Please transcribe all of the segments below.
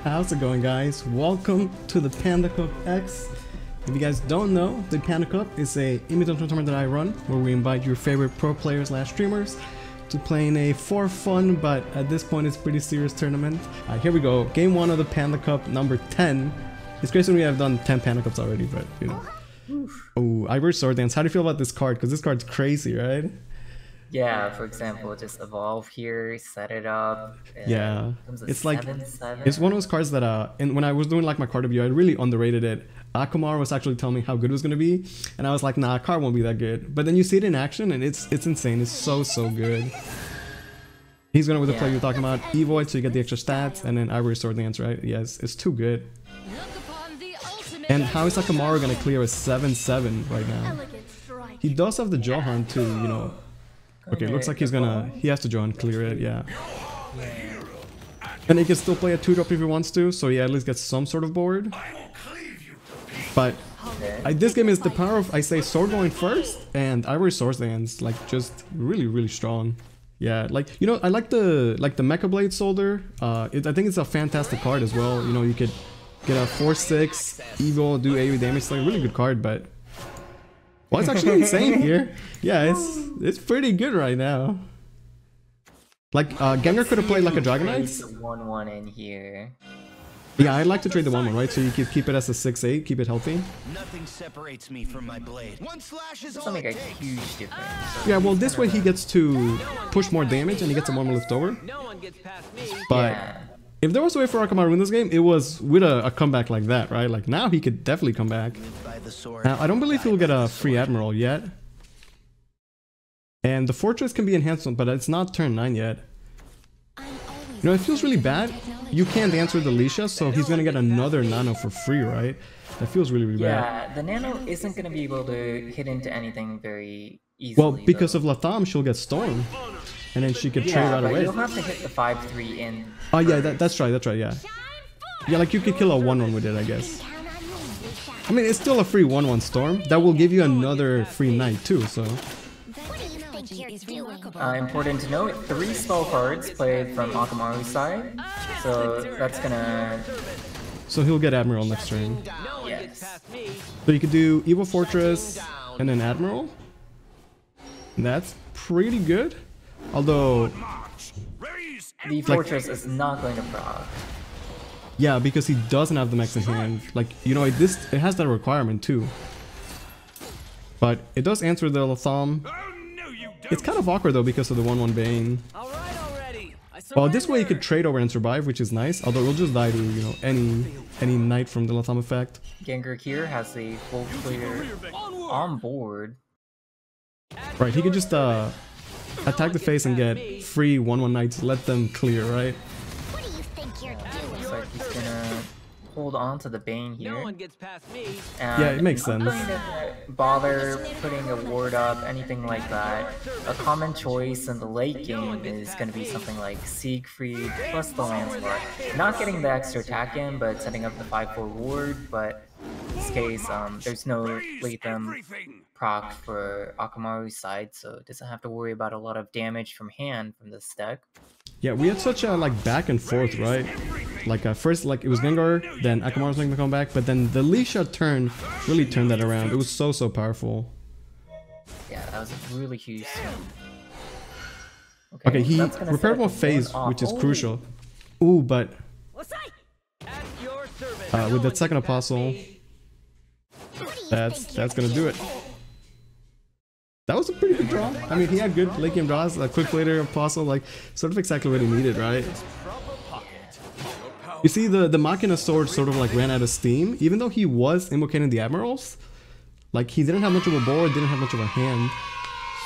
How's it going, guys? Welcome to the Panda Cup X. If you guys don't know, the Panda Cup is a invitational tournament that I run where we invite your favorite pro players / streamers to play in a for fun, but at this point it's pretty serious tournament. Here we go, game 1 of the Panda Cup, number 10. It's crazy we have done 10 Panda Cups already, but you know. Oh, Ivory Sword Dance. How do you feel about this card? Because this card's crazy, right? Yeah, for example, just evolve here, set it up. Yeah, it's like, it's one of those cards that when I was doing like my card review, I really underrated it. Akamaru was actually telling me how good it was going to be, and I was like, nah, card won't be that good. But then you see it in action, and it's insane. It's so good. He's going to with the play you're talking about, Evoid, so you get the extra stats, and then Ivory Sword Dance, right? Yes, it's too good. And how is Akamaru going to clear a 7-7 right now? He does have the Johan too, you know. Okay, looks like he has to draw and clear it, yeah. And he can still play a 2-drop if he wants to, so he at least gets some sort of board. But this game is the power of, I say, Sword going first, and Ivory Sword Dance, like, just really strong. Yeah, like, you know, I like the Mecha Blade Soldier. I think it's a fantastic card as well. You know, you could get a 4-6, Eagle, do AoE damage, it's like a really good card, but... Well, it's actually insane here. Yeah, it's pretty good right now. Like, Gengar could have played like a Dragonite. 1-1 in here. Yeah, I'd like to trade the 1-1, right? So you could keep it as a 6-8, keep it healthy. Nothing separates me from my blade. One slash is all make a huge difference. Yeah, well, this way he gets to push more damage and he gets a more lift over. But if there was a way for Akamaru in this game, it was with a comeback like that, right? Like, now he could definitely come back. Now, I don't believe he'll get a free Admiral yet. And the Fortress can be enhanced, but it's not turn 9 yet. You know, it feels really bad. You can't answer the Leisha, so he's gonna get another Nano for free, right? That feels really bad. Yeah, the Nano isn't gonna be able to hit into anything very easily. Well, because of Latham, she'll get Storm. And then she could trade right away. You'll have to hit the 5-3 in. Oh yeah, that's right, yeah. Yeah, like you could kill a 1-1 with it, I guess. I mean, it's still a free 1-1 Storm. That will give you another free Knight too, so... Important to note, 3 spell cards played from Akamaru's side. So that's gonna... So he'll get Admiral next turn. Yes. So you could do Evil Fortress and then Admiral. And that's pretty good. Although... The Fortress is not going to proc. Yeah, because he doesn't have the max in hand. Like, you know, it has that requirement too. But it does answer the Latham. It's kind of awkward though because of the 1-1 Bane. Well, this way you could trade over and survive, which is nice. Although we'll just die to, you know, any Knight from the Latham effect. Gengar here has a full clear on board. Right, he could just attack the face and get free 1-1 Knights, let them clear, right? What do you think you're doing? Looks like he's gonna hold on to the Bane here. No one gets past me. Yeah, it makes sense. Not going to bother putting a ward up, anything like that. A common choice in the late game is going to be something like Siegfried plus the Lancelot. Not getting the extra attack in, but setting up the 5-4 ward, but in this case, there's no Latham proc for Akamaru's side, so it doesn't have to worry about a lot of damage from hand from this deck. Yeah, we had such a like back and forth, right? Like first, like it was Gengar, then Akamaru's making the comeback, but then the Leisha turn really turned that around. It was so powerful. Yeah, that was a really huge swing. Okay, he repaired one phase, which is crucial. Ooh, but with that second Apostle, that's gonna do it. That was a pretty good draw. I mean, he had good late game draws. A quick later Apostle, like sort of exactly what he needed, right? You see, the Machina sword sort of like ran out of steam, even though he was invocating the Admirals. Like he didn't have much of a board, didn't have much of a hand.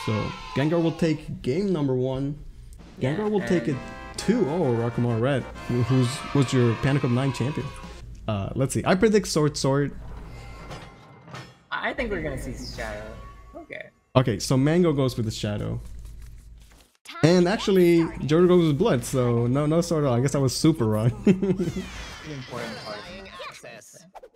So Gengar will take game number 1. Gengar will take it 2-0 over Akamaru Red, who's your Panda Cup 9 champion. Let's see. I predict Sword. I think we're gonna see Shadow. Okay. Okay, so Mango goes with the Shadow. And actually, Jojo goes with Blood, so no Sword at all. I guess I was super wrong.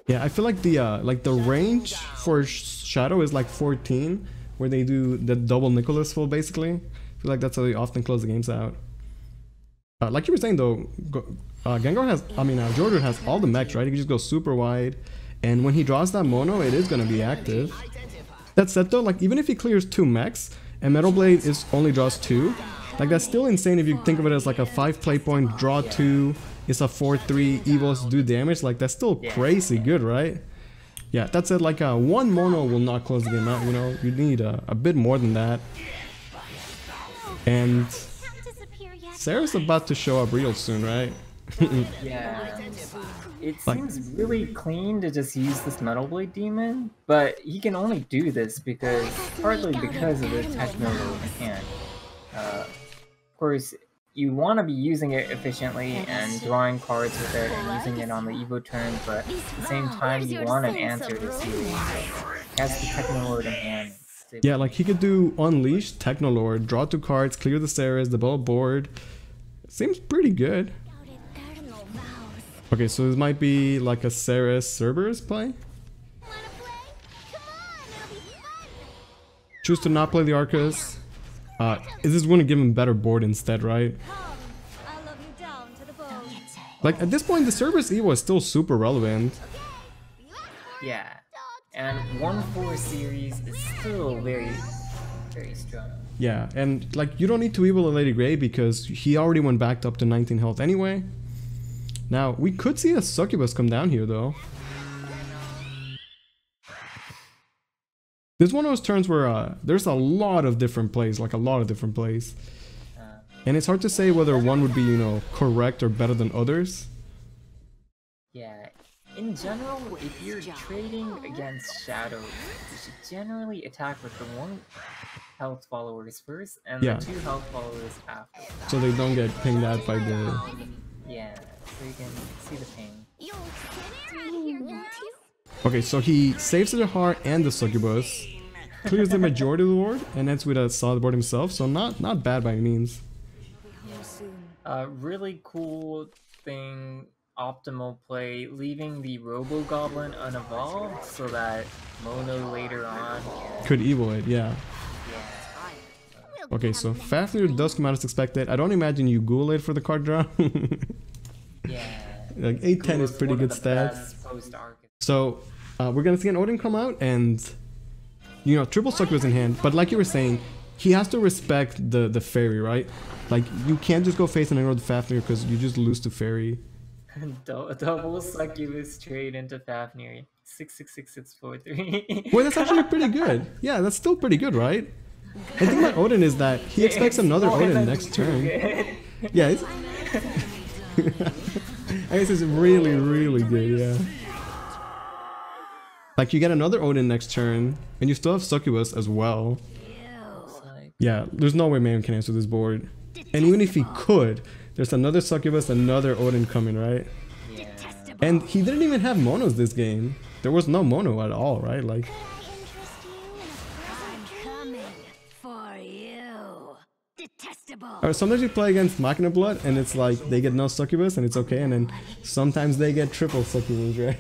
Yeah, I feel like the range for Shadow is like 14, where they do the double Nicholas full basically. I feel like that's how they often close the games out. Like you were saying though, Gengar has, Jordan has all the mechs, right? He can just go super wide, and when he draws that mono, it is gonna be active. That said though, like even if he clears 2 mechs, and Metal Blade only draws 2, like that's still insane if you think of it as like a 5 play point, draw 2, it's a 4-3, Evos do damage, like that's still crazy good, right? Yeah, that said, like 1 mono will not close the game out, you know, you need a bit more than that. And Sarah's about to show up real soon, right? Yeah. It seems really clean to just use this Metal Blade Demon, but he can only do this partly because of the techno in hand. Of course, you want to be using it efficiently and drawing cards with it and using it on the Evo turn, but at the same time, you want an answer to series. Has the Technolord in hand. Yeah, like he could do Unleash, Technolord, draw 2 cards, clear the Ceres, the ball board. Seems pretty good. Okay, so this might be like a Ceres Cerberus play. Choose to not play the Arcus. Is this going to give him better board instead, right? Like at this point, the Cerberus Evo is still super relevant. Yeah, and 1-4 series is still very, very strong. Yeah, and like you don't need to Evo the Lady Grey because he already went back up to 19 health anyway. Now, we could see a Succubus come down here, though. This is one of those turns where there's a lot of different plays, like a lot of different plays. And it's hard to say whether one would be, you know, correct or better than others. Yeah, in general, if you're trading against Shadow, you should generally attack with the 1 health followers first and the 2 health followers after. So they don't get pinged out by the... Yeah, so you can see the ping. Okay, so he saves the heart and the Succubus, clears the majority of the board, and ends with a solid board himself, so not bad by any means. Really cool thing, optimal play, leaving the Robo Goblin unevolved so that Mono later on could Evo it, yeah. Okay, so Fafnir does come out as expected. I don't imagine you Ghoul it for the card draw. Yeah. Like 810 is pretty good stats. So we're gonna see an Odin come out and, you know, triple Succubus in hand, but like you were saying, he has to respect the fairy, right? Like you can't just go face and ignore the Fafnir because you just lose to fairy. Double Succubus trade into Fafnir. 6666643. Well, that's actually pretty good. Yeah, that's still pretty good, right? I think my Odin is that he expects another Odin next turn. Yeah, it's... I guess it's really, really good, yeah. Like, you get another Odin next turn, and you still have Succubus as well. Yeah, there's no way man can answer this board. And even if he could, there's another Succubus, another Odin coming, right? Yeah. And he didn't even have monos this game. There was no mono at all, right? Like... Or sometimes you play against Machina Blood and it's like they get no Succubus and it's okay, and then sometimes they get triple Succubus, right?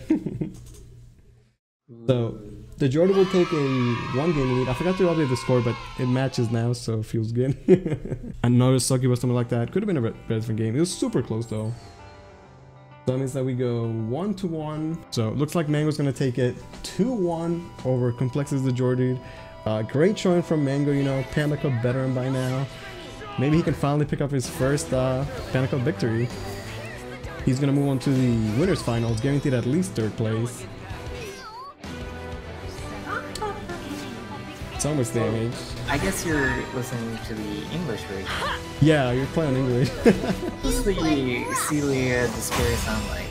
So the Jordan will take a 1-game lead. I forgot to update the score, but it matches now, so it feels good. Another Succubus, something like that. Could have been a very different game. It was super close though. So that means that we go 1-1. So it looks like Mango's gonna take it 2-1 over Complexes the Jordan. Great showing from Mango, you know, Panda Cup veteran by now. Maybe he can finally pick up his first Panda Cup victory. He's gonna move on to the winners finals, guaranteed at least 3rd place. So much damage. I guess you're listening to the English version. Yeah, you're playing English. What's the Celia Despair sound like?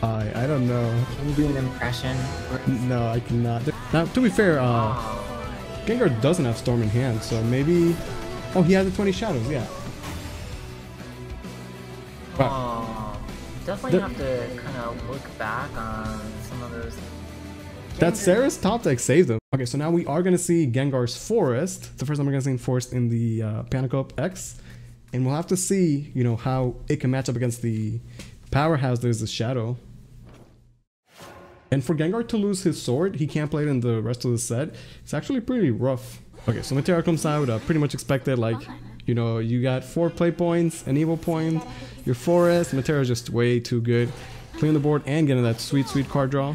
I don't know. Can you do an impression? No, I cannot. Now, to be fair, Gengar doesn't have Storm in hand, so maybe... Oh, he has the 20 Shadows, yeah. Definitely have to kind of look back on some of those. That Sarah's top deck saved them. Okay, so now we are going to see Gengar's Forest. The first time we're going to see Forest in the Panda Cup X. And we'll have to see, you know, how it can match up against the powerhouse that is the Shadow. And for Gengar to lose his sword, he can't play it in the rest of the set. It's actually pretty rough. Okay, so Meteor comes out, pretty much expected. Like, You know, you got 4 play points, an evil point, your forest, Matera is just way too good. Clearing the board and getting that sweet, sweet card draw.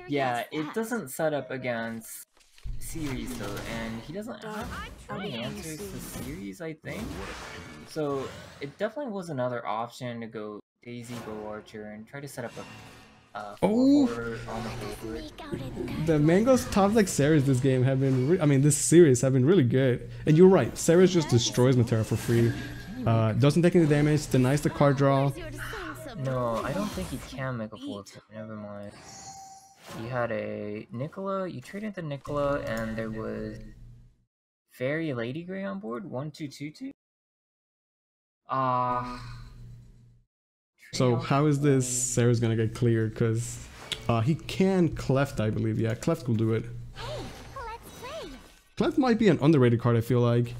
Yeah, it doesn't set up against series though, and he doesn't have any answers to series, I think. So it definitely was another option to go Daisy, go Archer, and try to set up a 4-4 on the board. The Mango's top deck Ceres this game have been, this series have been really good. And you're right, Ceres just destroys Matera for free. Doesn't take any damage, denies the card draw. No, I don't think he can make a full tip, never mind. You had a Nicola, you traded the Nicola, and there was Fairy Lady Grey on board, 1-2-2-2. So how is this Ceres gonna get cleared? Because he can Cleft, I believe. Yeah, Cleft will do it. Cleft might be an underrated card, I feel like.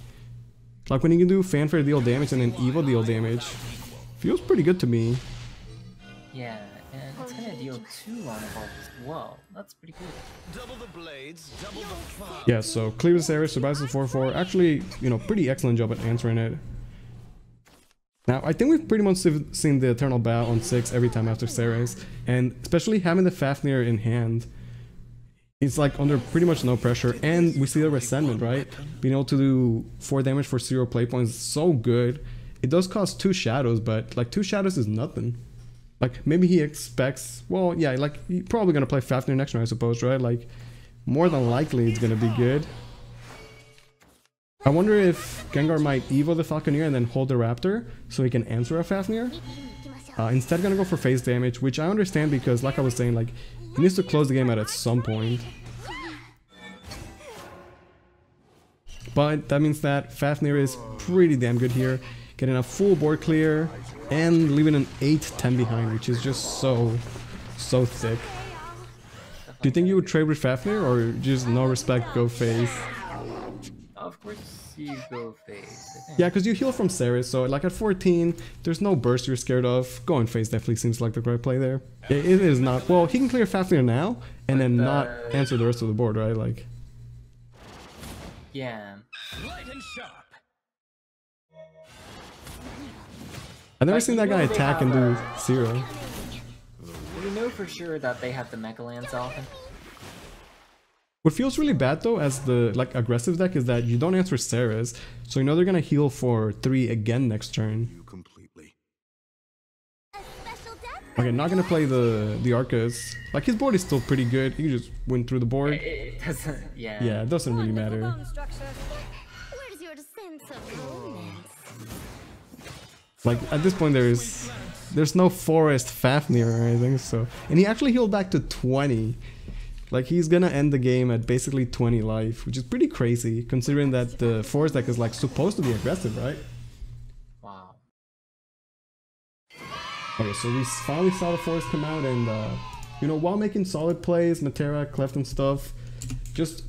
Like when you can do Fanfare deal damage and then Evil deal damage. Feels pretty good to me. Yeah, and it's gonna deal 2 on evolve as well. That's pretty good. Double the blades, double the fun. Yeah, so clear the Ceres, survives the 4-4. Actually, you know, pretty excellent job at answering it. Now, I think we've pretty much seen the Eternal Bow on 6 every time after Ceres, and especially having the Fafnir in hand, it's like under pretty much no pressure, and we see the Resentment, right? Being able to do 4 damage for 0 play points is so good. It does cost 2 shadows, but like 2 shadows is nothing. Like maybe he expects, well, yeah, like he's probably gonna play Fafnir next round, I suppose, right? Like more than likely it's gonna be good. I wonder if Gengar might Evo the Falconeer and then hold the Raptor so he can answer a Fafnir. Instead gonna go for phase damage, which I understand because like I was saying, like he needs to close the game out at some point. But that means that Fafnir is pretty damn good here, getting a full board clear and leaving an 8-10 behind, which is just so thick. Do you think you would trade with Fafnir or just no respect, go phase? Of course you go phase. Yeah, because you heal from Ceres, so like at 14, there's no burst you're scared of. Going phase definitely seems like the right play there. It is not. Well, he can clear Fafnir now and then not answer the rest of the board, right? Like. Yeah. Light and sharp. I've never seen that guy attack and do 0. We know for sure that they have the Mecha Lance often. What feels really bad though as the like aggressive deck is that you don't answer Ceres, so you know they're gonna heal for 3 again next turn. Okay, not gonna play the Arcus. Like his board is still pretty good. He can just win through the board. It doesn't, yeah. Yeah, it doesn't really matter. Where's your sense of romance? Like at this point there's no Forest Fafnir or anything, so and he actually healed back to 20. Like he's gonna end the game at basically 20 life, which is pretty crazy considering that the Forest deck is like supposed to be aggressive, right? Wow. Okay, so we finally saw the Forest come out and you know, while making solid plays, Matera, Cleft and stuff, just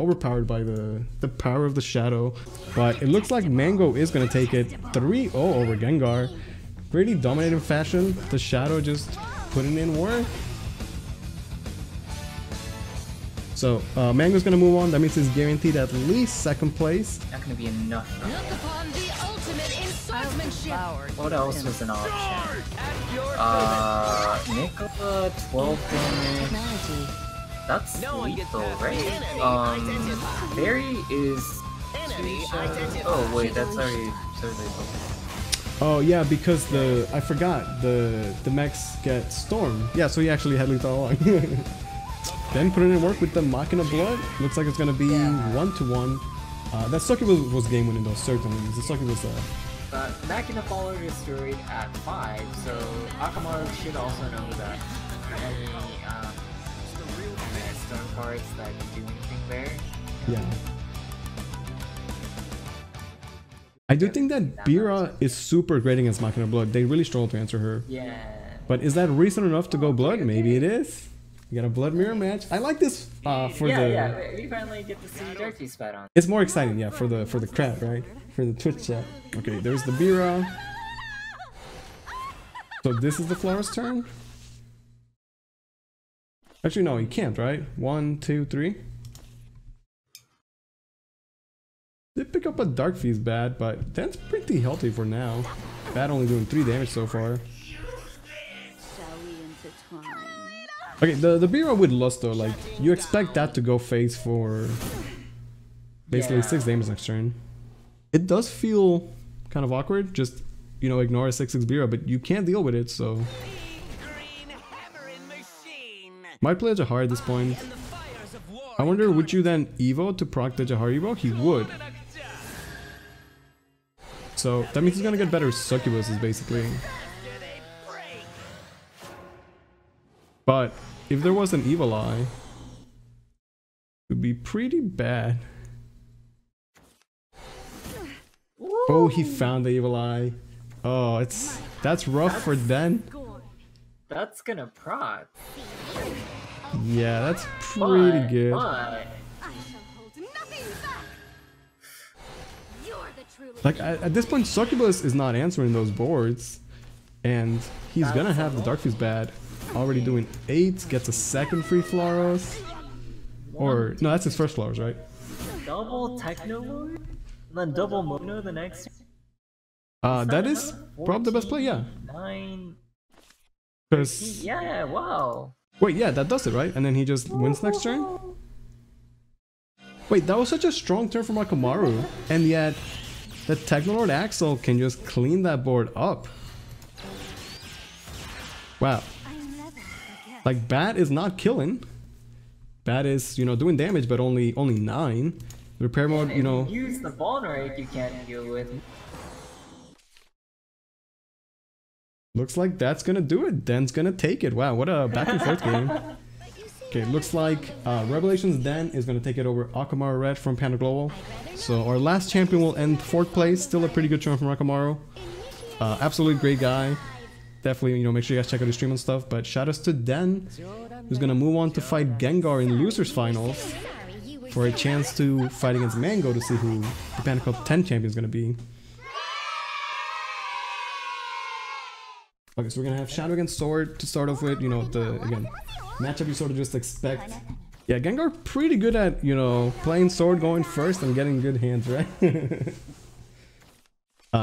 overpowered by the power of the Shadow. But it looks like Mango is gonna take it 3-0 over Gengar. Pretty dominating fashion. The Shadow just putting in work. So Mango's gonna move on. That means he's guaranteed at least 2nd place. Not gonna be enough. Look upon the ultimate in swordsmanship. What else was an option? Nicola, 12 damage. That's lethal, right? Barry is 2 shadows. Oh wait, that's already lethal. Oh yeah, because I forgot the mechs get Storm. Yeah, so he actually had lethal all along. Then put it in work with the Machina Blood. Looks like it's gonna be 1-1. That Sucky was game winning though, certainly. The Sucky was Machina Follower destroyed at 5, so Akamaru should also know that any stone cards that can do anything there. Yeah. I do think that Bira is super great against Machina Blood. They really struggle to answer her. Yeah. But is that reason enough to go Blood? Maybe it is. You got a Blood Mirror match. I like this for Yeah, we finally get to see Darky spat on. It's more exciting, yeah, for the crowd, right? For the Twitch chat. Okay, there's the Bira. So this is the Florist turn? Actually, no, he can't, right? 1, 2, 3. Did pick up a Dark Feast Bat, but that's pretty healthy for now. Bat only doing 3 damage so far. Okay, the B-Roll with Lust though, like, you expect that to go phase for basically 6 damage next turn. It does feel kind of awkward, just, you know, ignore a 6/6 B-Roll, but you can't deal with it, so... Might play a Jahar at this point. I wonder, would you then Evo to proc the Jahar Evo? He would. So, that means he's gonna get better succubuses, basically. But, if there was an Evil Eye, it would be pretty bad. Oh, he found the Evil Eye. Oh, that's rough for Den. That's gonna proc. Yeah, that's pretty good. Like, at this point, Succubus is not answering those boards. And he's gonna have the Dark Fuse Bat. Already doing 8, gets a second free Floros. Or, no, that's his first Floros, right? Double Techno Lord? And then double Mono the next? That is probably the best play, yeah. 9... Because... Yeah, wow. Wait, yeah, that does it, right? And then he just wins next turn? Wait, that was such a strong turn from Akamaru. And yet, the Technolord Axel can just clean that board up. Wow. Like, Bat is not killing. Bat is, you know, doing damage, but only 9. Repair mode, you know... Use the Bond Rake you can't deal with. Looks like that's gonna do it. Den's gonna take it. Wow, what a back and forth game. Okay, looks like Revelations Den is gonna take it over Akamaru Red from Panda Global. So our last champion will end 4th place. Still a pretty good turn from Akamaru. Absolutely great guy. Definitely, you know, make sure you guys check out his stream and stuff. But shout outs to Den, who's gonna move on to fight Gengar in losers finals for a chance to fight against Mango to see who the Panda Cup 10 champion is gonna be. Okay, so we're gonna have Shadow against Sword to start off with, you know, again, matchup you sort of just expect. Yeah, Gengar pretty good at, you know, playing Sword going first and getting good hands, right?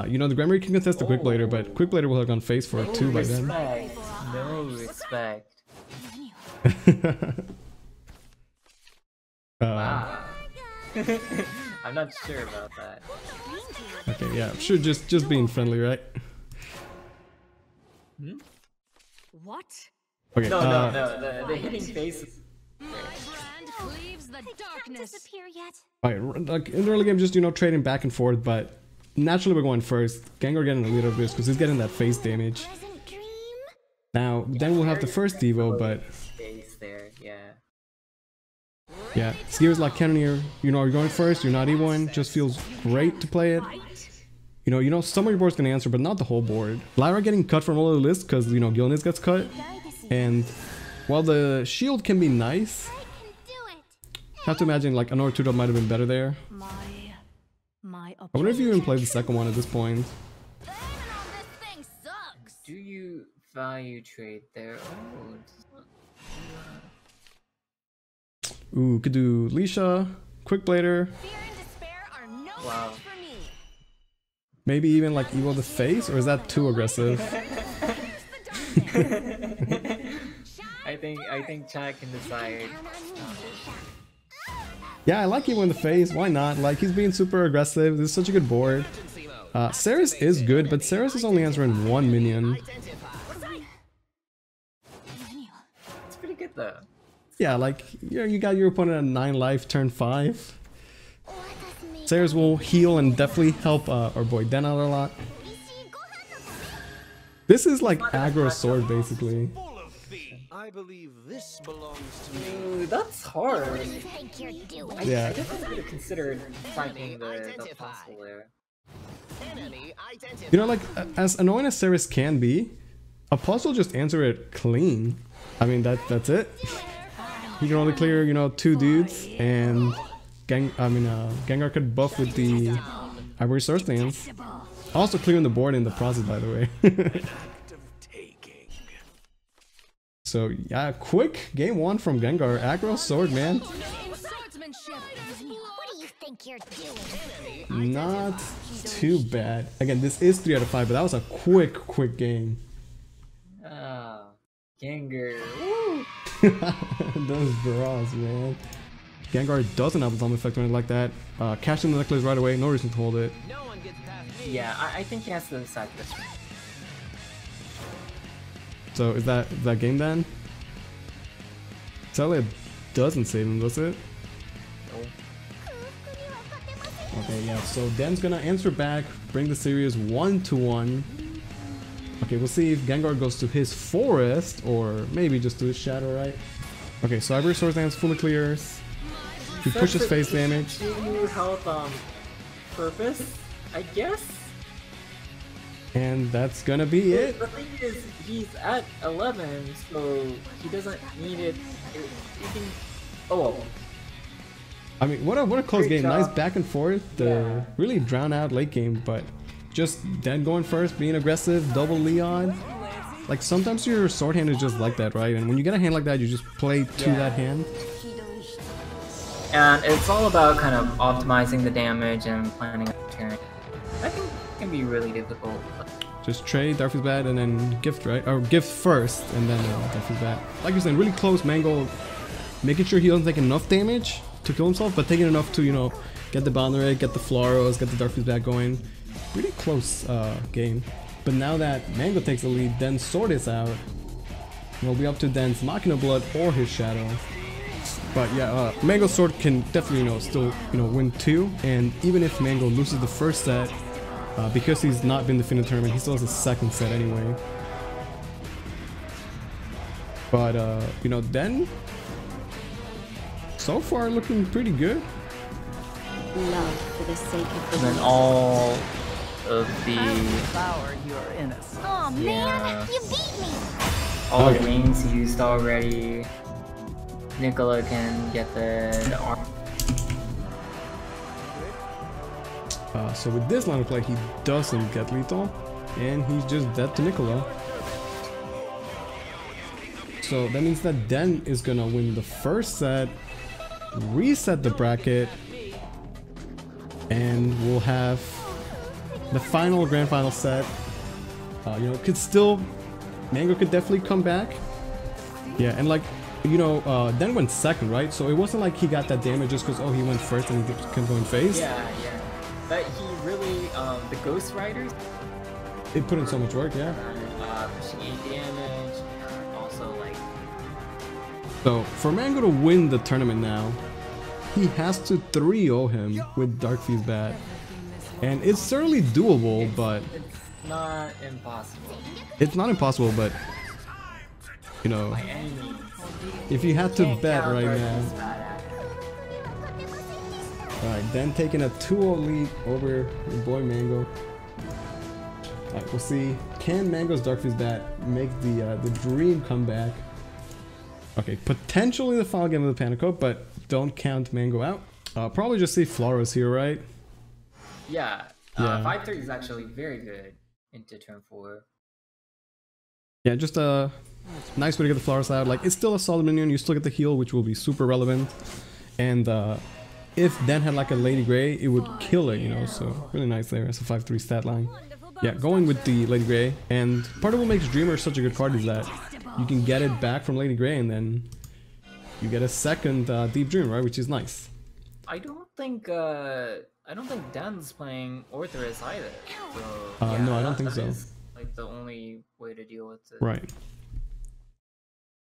You know, the Grammar can contest the Quick Blader, but Quick Blader will have gone face for 2 by then. No respect. Wow. I'm not sure about that. Okay, yeah, sure, just being friendly, right? Hmm? What? Okay, no, the hitting face. My brand cleaves the darkness. Disappear yet? Alright, like in the early game, just, you know, trading back and forth, but naturally we're going first. Gengar getting a little bit because he's getting that face damage. Now, then we'll have the first Evo, but Face there, yeah. yeah, Skiers like Cannoneer, you know, you're going first, you're not Evoing, just feels great to play it. You know, some of your board's gonna answer, but not the whole board. Lyra getting cut from all of the list because, you know, Gilnis gets cut. And while the shield can be nice, have to imagine like another 2-drop might have been better there. I wonder if you even played the second one at this point. Do you value trade there? Ooh, could do Leisha, Quick Blader. Wow. Maybe even like Evo the face, or is that too aggressive? I think Chad can decide. Yeah, I like Evo in the face, why not? Like, he's being super aggressive, this is such a good board. Ceres is good, but Ceres is only answering 1 minion. It's pretty good though. Yeah, like, you got your opponent at 9 life, turn 5. Ceres will heal and definitely help our boy Den out a lot. This is like aggro Sword, basically. I believe this belongs to me. Ooh, that's hard. Yeah. I definitely could have considered typing the puzzle there. You know, like, as annoying as Ceres can be, a puzzle just answer it clean. I mean, that's it. You can only clear, you know, 2 dudes, and Gengar could buff with the Ivory Source Dance. Also clearing the board in the process, by the way. So yeah, quick game 1 from Gengar. Aggro Sword, man. think you're doing? Not too bad. Again, this is 3 out of 5, but that was a quick game. Ah, Gengar. Woo! Those draws, man. Gengar doesn't have a thumb effect or anything like that. Catching the necklace right away, no reason to hold it. Yeah, I think he has to decide this one. So is that game then? Sadly, it doesn't save him, does it? Okay, yeah, so Den's gonna answer back, bring the series 1-1. Okay, we'll see if Gengar goes to his forest, or maybe just to his shadow, right? Okay, so Ivory Sword Dance fully clears. He pushes face damage. New health purpose, I guess? And that's gonna be it. The thing is, he's at 11, so he doesn't need it. He can... Oh, I mean, what a close Great game. job. Nice back and forth. Yeah. Really drown out late game, but just Den going first, being aggressive, double Leon. Like sometimes your sword hand is just like that, right? And when you get a hand like that, you just play to Yeah. that hand. and it's all about kind of optimizing the damage and planning a turn. I think it can be really difficult. Just trade Darfie's Bat and then gift, right? Or gift first and then Darfie's Bat. Like you're saying, really close. Mango making sure he doesn't take enough damage to kill himself, but taking enough to, you know, get the boundary, get the Floros, get the Darfie's Bat going. Really close game. But now that Mango takes the lead, then Sword is out. It'll be up to Den's Machina Blood or his Shadow. But yeah, Mango Sword can definitely, you know, still, you know, win 2. And even if Mango loses the first set, because he's not been defeated in the tournament, he still has a second set anyway. But you know, Den so far looking pretty good. Love for the sake of And then all of the Flower, you are innocent. Oh man, Yeah. you beat me! all the Okay. wings used already. Nicola can get the arm. So with this line of play, he doesn't get lethal, and he's just dead to Nicola. So that means that Den is gonna win the first set, reset the bracket, and we'll have the final grand final set. You know, could still, Mango could definitely come back. Yeah, and like, you know, Den went second, right? So it wasn't like he got that damage just because, oh, he went first and he can go in phase. Yeah. But he really, the Ghost Riders, It put in so much work, yeah. pushing 8 damage, and also like, So for Mango to win the tournament now, he has to 3-0 him with Darkfee's Bat. And it's certainly doable, but it's not impossible it's not impossible, but you know, by any means. if you had to Can't bet count right Darkness now. bad. Alright, then taking a 2-0 lead over your boy Mango. Alright, we'll see. Can Mango's Darkfee's Bat make the dream comeback? Okay, potentially the final game of the Panda Cup, but don't count Mango out. Probably just see Floros here, right? Yeah, Yeah. 5-3 is actually very good into turn 4. Yeah, just a nice way to get the Floros out. Like, it's still a solid minion, you still get the heal, which will be super relevant. And if Den had like a Lady Grey, it would kill it, you know, so really nice there as a 5-3 stat line. Yeah, going with the Lady Grey, and part of what makes Dreamer such a good card is that you can get it back from Lady Grey, and then you get a second Deep Dream, right, which is nice. I don't think Dan's playing Orthrus either. So, No, I don't think that so. is, like the only way to deal with it. Right.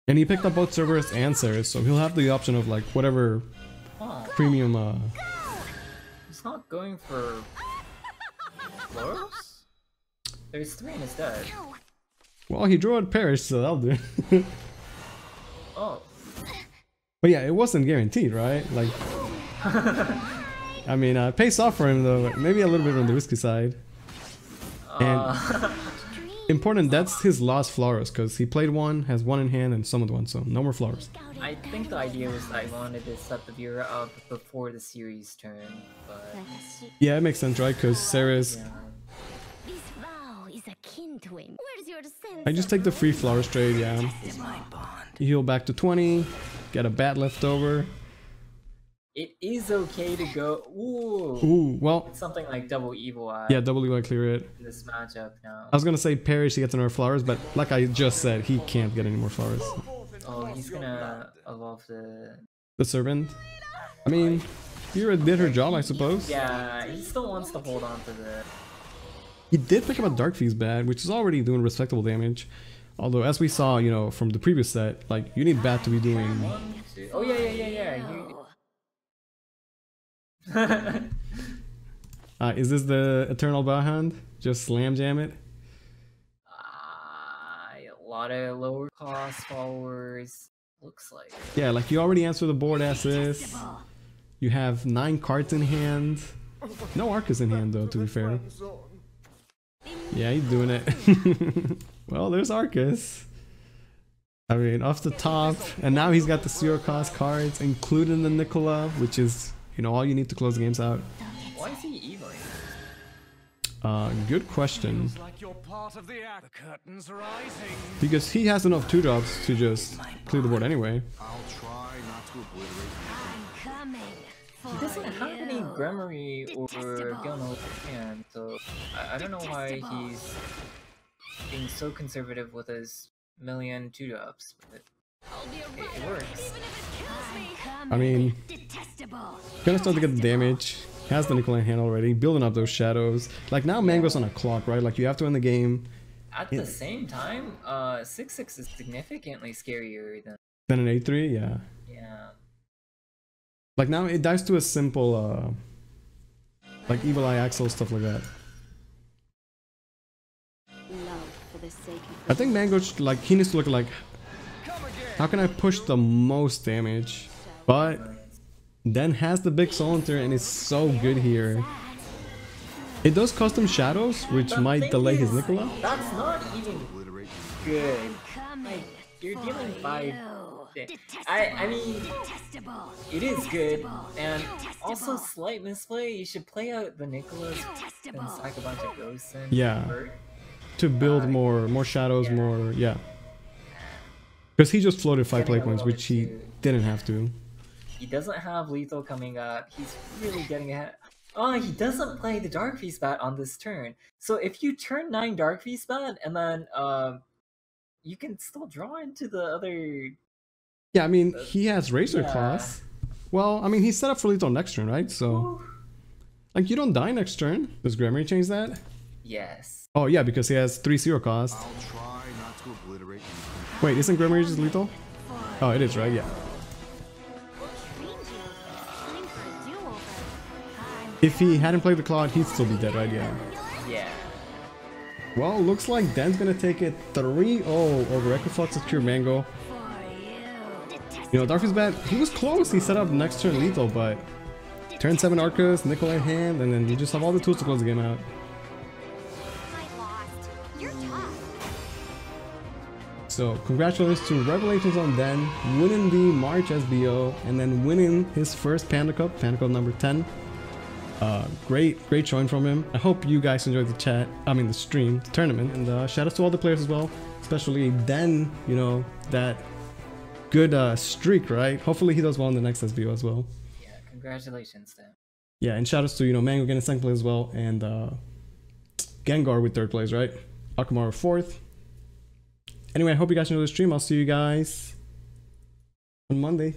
And he picked up both Cerberus and Ceres, so he'll have the option of like whatever Oh, premium he's not going for Floros? There's 3 in his deck. well, he drew out Perish, so that'll do. Oh. But yeah, it wasn't guaranteed, right? Like, I mean, it pays off for him though, but maybe a little bit on the risky side. And important, that's his last Floros, because he played one, has one in hand, and summoned one, so no more Floros. I think the idea was that I wanted to set the viewer up before the series turn, but Yeah, it makes sense, right? Because Ceres, yeah. This vow is akin to him. Where's your sense I just take the free Floros trade, yeah. You heal back to 20, get a bat left over. It is okay to go. Ooh. Ooh, well, It's something like double evil eye. yeah, W clear it. In this matchup now. I was gonna say Parrish, he gets another flowers, but like I just said, he can't get any more flowers. Oh, he's gonna evolve The servant. I mean, Kira did her job, I suppose. Yeah, he still wants to hold on to the. He did pick up a Dark Feast Bat, which is already doing respectable damage. Although, as we saw, you know, from the previous set, like, you need Bat to be doing... 1, 2. Oh, yeah. Is this the Eternal Bowhand? Just slam jam it? A lot of lower cost followers, looks like. Yeah, like, you already answered the board as is. You have 9 cards in hand. No Arcus in hand, though, to be fair. Yeah, he's doing it. Well, there's Arcus. I mean, off the top. And now he's got the 0 cost cards, including the Nicola, which is, you know, all you need to close the games out. Why is he evoing? Good question. Because he has enough 2-drops to just clear the board anyway. He doesn't have any Gremory or Gilno hand, so I don't know why he's being so conservative with his million 2-drops, but it works. I mean, gonna start to get the damage. Has the Nickel in hand already, building up those shadows. Like now Mango's on a clock, right? Like you have to win the game. At the same time, 6-6 is significantly scarier than an 8-3, yeah. Yeah. Like now it dives to a simple, like Evil Eye Axel, stuff like that. I think Mango, like, he needs to look like, how can I push the most damage? But then has the big Solitaire and is so good here. It does custom shadows, which might delay his Nicola. That's not even good. Like, you're dealing 5. I mean, it is good, and also slight misplay. You should play out the Nicolas and sack a bunch of ghosts in. Yeah. To build more shadows, more, yeah. Because he just floated 5 play points, which he didn't have to. He doesn't have lethal coming up. He's really getting ahead. Oh, he doesn't play the Dark Feast Bat on this turn. So if you turn 9 Dark Feast Bat, and then you can still draw into the other. Yeah, I mean, he has Razor Claws. Well, I mean, he's set up for lethal next turn, right? So, like, you don't die next turn. Does Gremory change that? Yes. Oh, yeah, because he has 3 0 cost. Wait, isn't Gremory just lethal? Oh, it is, right? Yeah. If he hadn't played the Claude, he'd still be dead, right? Yeah. Yeah. Well, looks like Dan's gonna take it 3-0 over Equiflux of Cure Mango. You know, Darkfeast Bat, he was close. He set up next turn lethal, but turn 7 Arcus, Nickel in hand, and then you just have all the tools to close the game out. So, congratulations to Revelations on Dan, winning the March SBO, and then winning his first Panda Cup number 10. Great showing from him. I hope you guys enjoyed the stream, the tournament, and shout out to all the players as well, especially Dan, you know, that good streak, right? Hopefully he does well in the next SBO as well. Yeah, congratulations, Dan. Yeah, and shout outs to, you know, Mango getting 2nd place as well, and Gengar with 3rd place, right? Akamaru 4th. Anyway, I hope you guys enjoyed the stream. I'll see you guys on Monday.